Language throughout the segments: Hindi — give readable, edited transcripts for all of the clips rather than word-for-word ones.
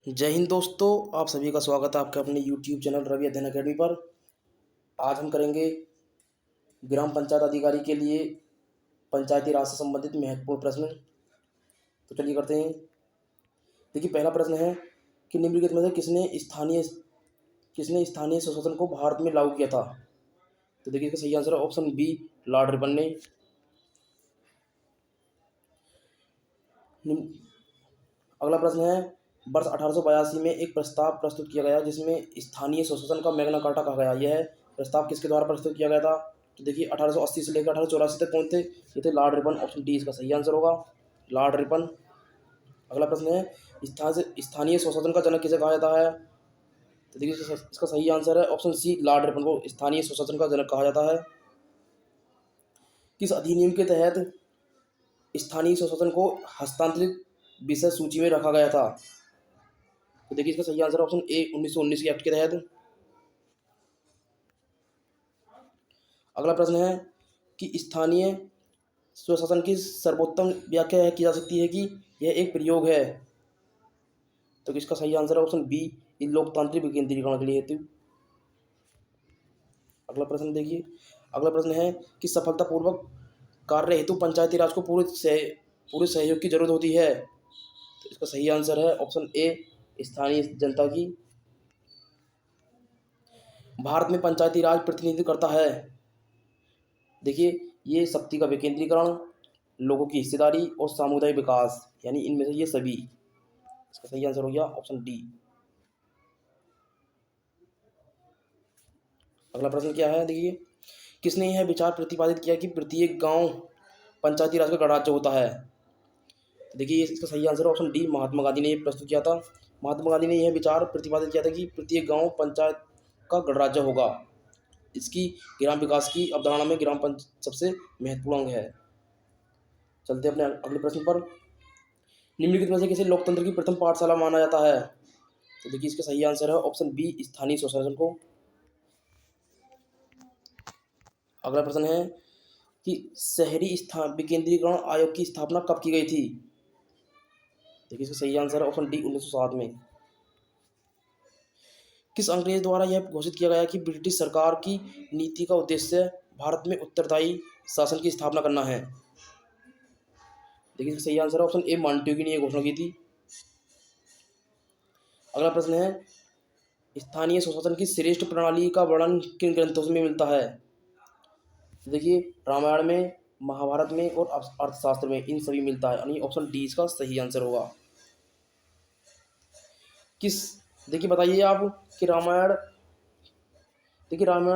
जय हिंद दोस्तों। आप सभी का स्वागत है आपके अपने यूट्यूब चैनल रवि अध्ययन अकेडमी पर। आज हम करेंगे ग्राम पंचायत अधिकारी के लिए पंचायती राज से संबंधित महत्वपूर्ण प्रश्न। तो चलिए करते हैं। देखिए, पहला प्रश्न है कि निम्नलिखित में से किसने स्थानीय स्वशासन को भारत में लागू किया था। तो देखिए, इसका सही आंसर है ऑप्शन बी, लॉर्ड रिपन ने। अगला प्रश्न है, वर्ष 1882 में एक प्रस्ताव प्रस्तुत किया गया जिसमें स्थानीय स्वशासन का मैग्ना कार्टा कहा गया। यह प्रस्ताव किसके द्वारा प्रस्तुत किया गया था। तो देखिए, 1880 से लेकर 1884 तक कौन थे। ये थे लॉर्ड रिपन। ऑप्शन डी इसका सही आंसर होगा, लॉर्ड रिपन। अगला प्रश्न है, स्थानीय स्वशासन का जनक किसे कहा जाता है। तो देखिए, इसका सही आंसर है ऑप्शन सी, लॉर्ड रिपन को स्थानीय स्वशासन का जनक कहा जाता है। किस अधिनियम के तहत स्थानीय स्वशासन को हस्तांतरित विषय सूची में रखा गया था। तो देखिए, इसका सही आंसर ऑप्शन ए, 1919 के एक्ट के तहत। अगला प्रश्न है कि स्थानीय स्वशासन की सर्वोत्तम व्याख्या की जा सकती है कि यह एक प्रयोग है। तो इसका सही आंसर है ऑप्शन बी, इन लोकतांत्रिक विकेंद्रीकरण के लिए हेतु। अगला प्रश्न देखिए, अगला प्रश्न है कि सफलतापूर्वक कार्य हेतु पंचायती राज को पूरे सहयोग की जरूरत होती है। तो इसका सही आंसर है ऑप्शन ए, स्थानीय जनता की। भारत में पंचायती राज प्रतिनिधित्व करता है। देखिए, ये शक्ति का विकेंद्रीकरण, लोगों की हिस्सेदारी और सामुदायिक विकास, यानी इनमें से ये सभी। इसका सही आंसर हो गया ऑप्शन डी। अगला प्रश्न क्या है, देखिए, किसने यह विचार प्रतिपादित किया कि प्रत्येक गांव पंचायती राज का गणराज्य होता है। तो देखिए, इसका सही answer option D, Mahatma Gandhi ने प्रस्तुत किया था। महात्मा गांधी ने यह विचार प्रतिपादित किया था कि प्रत्येक गांव पंचायत का गणराज्य होगा। इसकी ग्राम विकास की अवधारणा में ग्राम पंचायत सबसे महत्वपूर्ण अंग है। चलते हैं अपने अगले प्रश्न पर। निम्नलिखित में से किसे लोकतंत्र की प्रथम पाठशाला माना जाता है। तो देखिए, इसका सही आंसर है ऑप्शन बी, स्थानीय स्वशासन को। अगला प्रश्न है कि शहरी स्थान विकेंद्रीकरण आयोग की स्थापना कब की गई थी। देखिए, इसका सही आंसर है ऑप्शन डी, 1907 में। किस अंग्रेज द्वारा यह घोषित किया गया कि ब्रिटिश सरकार की नीति का उद्देश्य भारत में उत्तरदायी शासन की स्थापना करना है। देखिए, इसका सही आंसर है ऑप्शन ए, मांटेग्यू ने यह घोषणा की थी। अगला प्रश्न है, स्थानीय स्वशासन की श्रेष्ठ प्रणाली का वर्णन किन ग्रंथों में मिलता है। देखिए, रामायण में, महाभारत में और अर्थशास्त्र में, इन सभी मिलता है, यानी ऑप्शन डी इसका सही आंसर होगा। किस देखिए, बताइए आप कि रामायण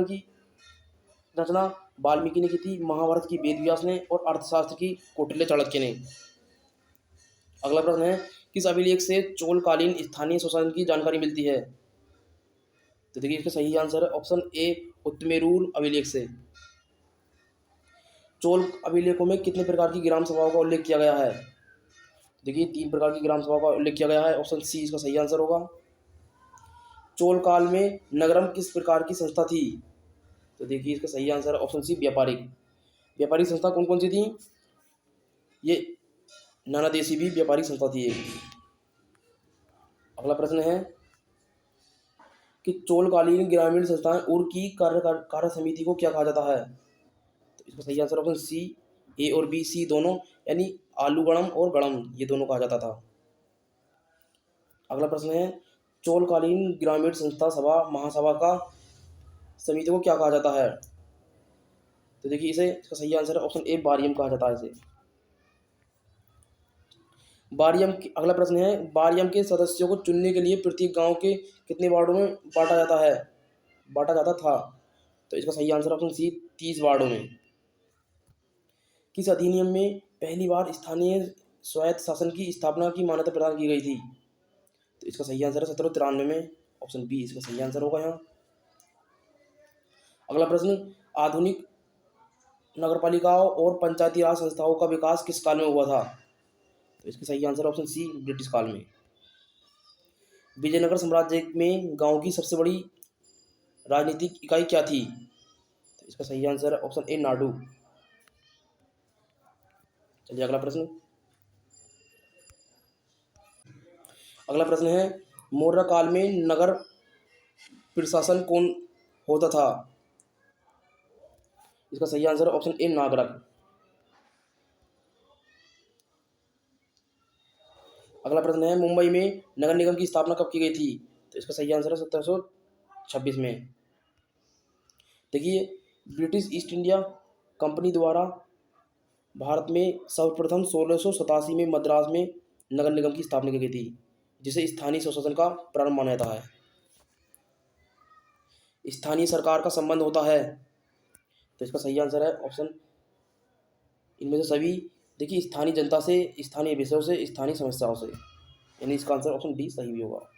की रचना वाल्मीकि ने की थी, महाभारत की वेद व्यास ने और अर्थशास्त्र की कौटिल्य चाणक्य ने। अगला प्रश्न है, किस अभिलेख से चोलकालीन स्थानीय स्वशासन की जानकारी मिलती है। तो देखिए, इसका सही आंसर है ऑप्शन ए, उत्तमेरूर अभिलेख से। चोल अभिलेखों में कितने प्रकार की ग्राम सभाओं का उल्लेख किया गया है। देखिए, 3 प्रकार की ग्राम सभा का उल्लेख किया गया है। ऑप्शन सी इसका सही आंसर होगा। चोल काल में नगरम किस प्रकार की संस्था थी। तो देखिए, इसका सही आंसर है ऑप्शन सी, व्यापारिक। व्यापारिक संस्था कौन कौन सी थी। ये नाना देशी भी व्यापारिक संस्था थी एक। अगला प्रश्न है कि चोलकालीन ग्रामीण संस्थाएं और की कार्य समिति को क्या कहा जाता है। तो इसका सही आंसर ऑप्शन सी, ए और बी, सी दोनों, यानी आलूगणम और गणम, ये दोनों कहा जाता था। अगला प्रश्न है, चोलकालीन ग्रामीण संस्था सभा महासभा का समिति को क्या कहा जाता है। तो देखिए, इसका सही आंसर है ऑप्शन ए, बारियम कहा जाता है इसे। अगला प्रश्न है, बारियम के सदस्यों को चुनने के लिए प्रत्येक गांव के कितने वार्डों में बांटा जाता था। तो इसका सही आंसर ऑप्शन सी, 30 वार्डों में। किस अधिनियम में पहली बार स्थानीय स्वायत्त शासन की स्थापना की मान्यता प्रदान की गई थी। तो इसका सही आंसर है 1793 में। ऑप्शन बी इसका सही आंसर होगा यहाँ। अगला प्रश्न, आधुनिक नगरपालिकाओं और पंचायती राज संस्थाओं का विकास किस काल में हुआ था। तो इसका सही आंसर ऑप्शन सी, ब्रिटिश काल में। विजयनगर साम्राज्य में गांव की सबसे बड़ी राजनीतिक इकाई क्या थी। तो इसका सही आंसर है ऑप्शन ए, नाडू। चलिए अगला प्रश्न है, मौर्य काल में नगर प्रशासन कौन होता था? इसका सही आंसर है ऑप्शन ए नागरक। अगला प्रश्न है मुंबई में नगर निगम की स्थापना कब की गई थी? तो इसका सही आंसर है 1726 में। देखिए ब्रिटिश ईस्ट इंडिया कंपनी द्वारा भारत में सर्वप्रथम 1687 में मद्रास में नगर निगम की स्थापना की गई थी, जिसे स्थानीय स्वशासन का प्रारंभ माना जाता है। स्थानीय सरकार का संबंध होता है, तो इसका सही आंसर है ऑप्शन इनमें से सभी। देखिए स्थानीय जनता से, स्थानीय विषयों से, स्थानीय समस्याओं से, यानी इसका आंसर ऑप्शन डी सही भी होगा।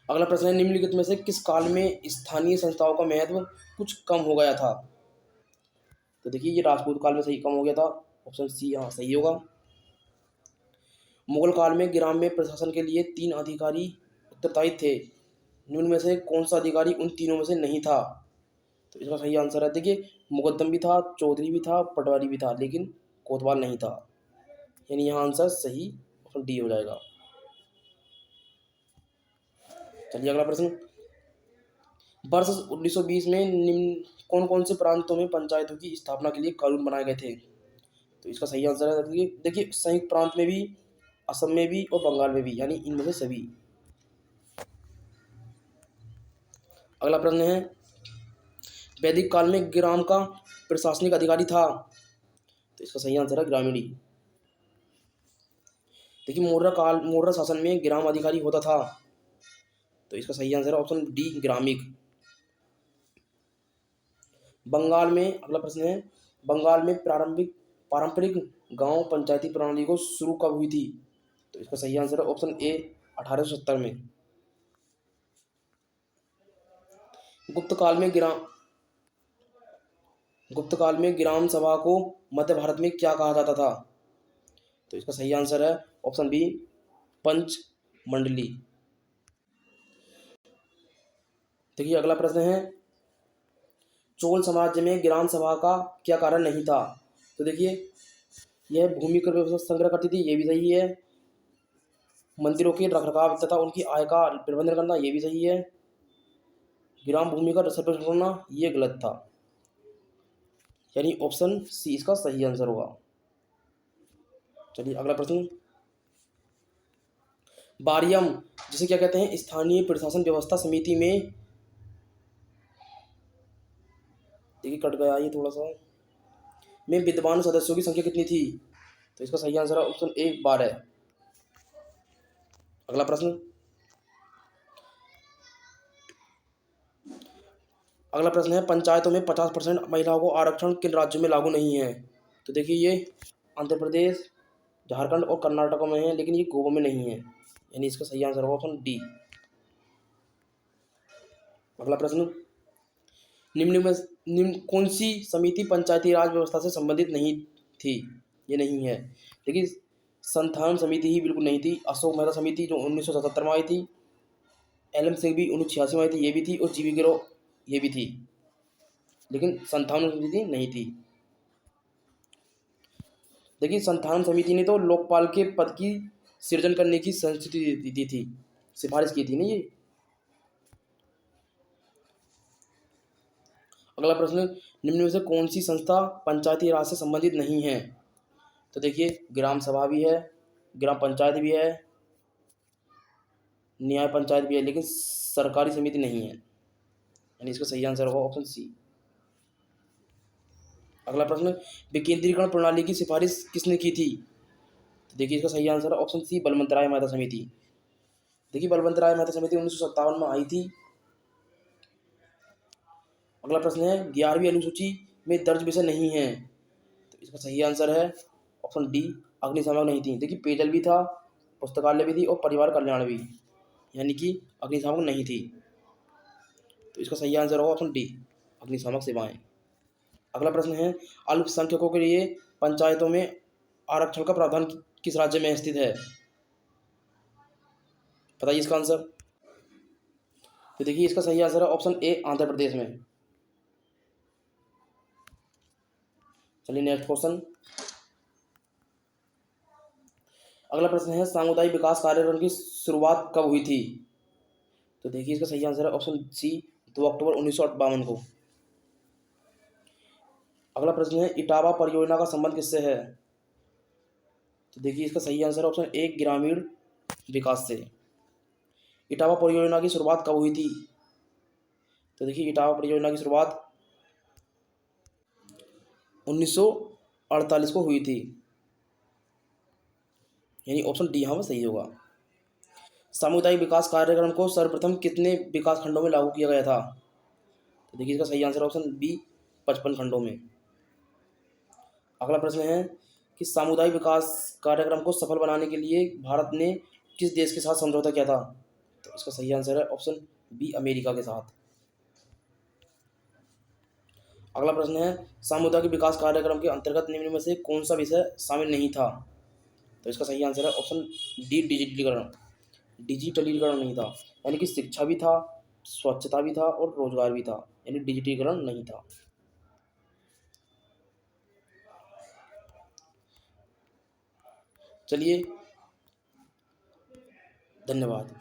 अगला प्रश्न है निम्नलिखित में से किस काल में स्थानीय संस्थाओं का महत्व कुछ कम हो गया था? तो देखिए ये राजपूत काल में सही कम हो गया था, ऑप्शन सी यहाँ सही होगा। मुगल काल में ग्राम्य प्रशासन के लिए 3 अधिकारी उत्तरदायी थे, निम्न में से कौन सा अधिकारी उन तीनों में से नहीं था? तो इसका सही आंसर है देखिए मुकद्दम भी था, चौधरी भी था, पटवारी भी था, लेकिन कोतवाल नहीं था, यानी यहाँ आंसर सही ऑप्शन डी हो जाएगा। चलिए अगला प्रश्न, वर्ष 1920 में निम्न कौन कौन से प्रांतों में पंचायतों की स्थापना के लिए कानून बनाए गए थे? तो इसका सही आंसर है देखिए संयुक्त प्रांत में भी, असम में भी और बंगाल में भी, यानी इनमें से सभी। अगला प्रश्न है वैदिक काल में ग्राम का प्रशासनिक अधिकारी था? तो इसका सही आंसर है ग्रामीणी। देखिए मौर्य शासन में ग्राम अधिकारी होता था, तो इसका सही आंसर है ऑप्शन डी ग्रामिक। बंगाल में अगला प्रश्न है बंगाल में पारंपरिक गांव पंचायती प्रणाली को शुरू कब हुई थी? तो इसका सही आंसर है ऑप्शन ए 1870 में। गुप्त काल में ग्राम गुप्त काल में ग्राम सभा को मध्य भारत में क्या कहा जाता था? तो इसका सही आंसर है ऑप्शन बी पंच मंडली। देखिए अगला प्रश्न है चोल साम्राज्य में ग्राम सभा का क्या कारण नहीं था? तो देखिए यह भूमि का व्यवस्था संग्रह करती थी, ये भी सही है। मंदिरों के रखरखाव तथा उनकी आय का प्रबंधन करना, ये भी सही है। ग्राम भूमि का संरक्षण करना, ये गलत था, यानी ऑप्शन सी इसका सही आंसर होगा। चलिए अगला प्रश्न, बारियम जिसे क्या कहते हैं स्थानीय प्रशासन व्यवस्था समिति देखिए कट गया ये थोड़ा सा, में विद्वान सदस्यों की संख्या कितनी थी? तो इसका सही आंसर है ऑप्शन ए 12। अगला प्रश्न, अगला प्रश्न है पंचायतों में 50% महिलाओं को आरक्षण किन राज्यों में लागू नहीं है? तो देखिए ये आंध्र प्रदेश, झारखंड और कर्नाटक में है, लेकिन ये गोवा में नहीं है, यानी इसका सही आंसर होगा ऑप्शन डी। अगला प्रश्न, निम्न कौन सी समिति पंचायती राज व्यवस्था से संबंधित नहीं थी? ये नहीं है। देखिए संथान समिति ही बिल्कुल नहीं थी। अशोक मेहता समिति जो 1977 में आई थी, एलएम सिंह भी 1986 में आई थी, ये भी थी, और जीवी गिरोह ये भी थी, लेकिन संथान समिति नहीं थी। देखिए संथान समिति ने तो लोकपाल के पद की सृजन करने की संस्तुति दी थी, सिफारिश की थी ना ये। अगला प्रश्न, निम्न में से कौन सी संस्था पंचायती राज से संबंधित नहीं है? तो देखिए ग्राम सभा भी है, ग्राम पंचायत भी है, न्याय पंचायत भी है, लेकिन सरकारी समिति नहीं है, यानी इसका सही आंसर होगा ऑप्शन सी। अगला प्रश्न, विकेंद्रीकरण प्रणाली की सिफारिश किसने की थी? तो देखिए इसका सही आंसर है ऑप्शन सी बलवंत राय मेहता समिति। देखिए बलवंत राय मेहता समिति 1957 में आई थी। अगला प्रश्न है 11वीं अनुसूची में दर्ज विषय नहीं है, तो इसका सही आंसर है ऑप्शन डी अग्निशामक नहीं थी। देखिए पेयजल भी था, पुस्तकालय भी थी और परिवार कल्याण भी, यानी कि अग्निशामक नहीं थी, तो इसका सही आंसर होगा ऑप्शन डी अग्निशामक सेवाएं। अगला प्रश्न है अल्पसंख्यकों के लिए पंचायतों में आरक्षण का प्रावधान किस राज्य में स्थित है? बताइए इसका आंसर। तो देखिए इसका सही आंसर है ऑप्शन ए आंध्र प्रदेश में। चलिए नेक्स्ट क्वेश्चन, अगला प्रश्न है सामुदायिक विकास कार्यक्रम की शुरुआत कब हुई थी? तो देखिए इसका सही आंसर है ऑप्शन सी 2 अक्टूबर 1952 को। अगला प्रश्न है इटावा परियोजना का संबंध किससे है? तो देखिए इसका सही आंसर है ऑप्शन ए ग्रामीण विकास से। इटावा परियोजना की शुरुआत कब हुई थी? तो देखिए इटावा परियोजना की शुरुआत 1948 को हुई थी, यानी ऑप्शन डी यहाँ पर सही होगा। सामुदायिक विकास कार्यक्रम को सर्वप्रथम कितने विकास खंडों में लागू किया गया था? तो देखिए इसका सही आंसर ऑप्शन बी 55 खंडों में। अगला प्रश्न है कि सामुदायिक विकास कार्यक्रम को सफल बनाने के लिए भारत ने किस देश के साथ समझौता किया था? तो इसका सही आंसर है ऑप्शन बी अमेरिका के साथ। अगला प्रश्न है सामुदायिक विकास कार्यक्रम के अंतर्गत निम्न में से कौन सा विषय शामिल नहीं था? तो इसका सही आंसर है ऑप्शन डी डिजिटलीकरण। डिजिटलीकरण नहीं था, यानी कि शिक्षा भी था, स्वच्छता भी था और रोजगार भी था, यानी डिजिटलीकरण नहीं था। चलिए, धन्यवाद।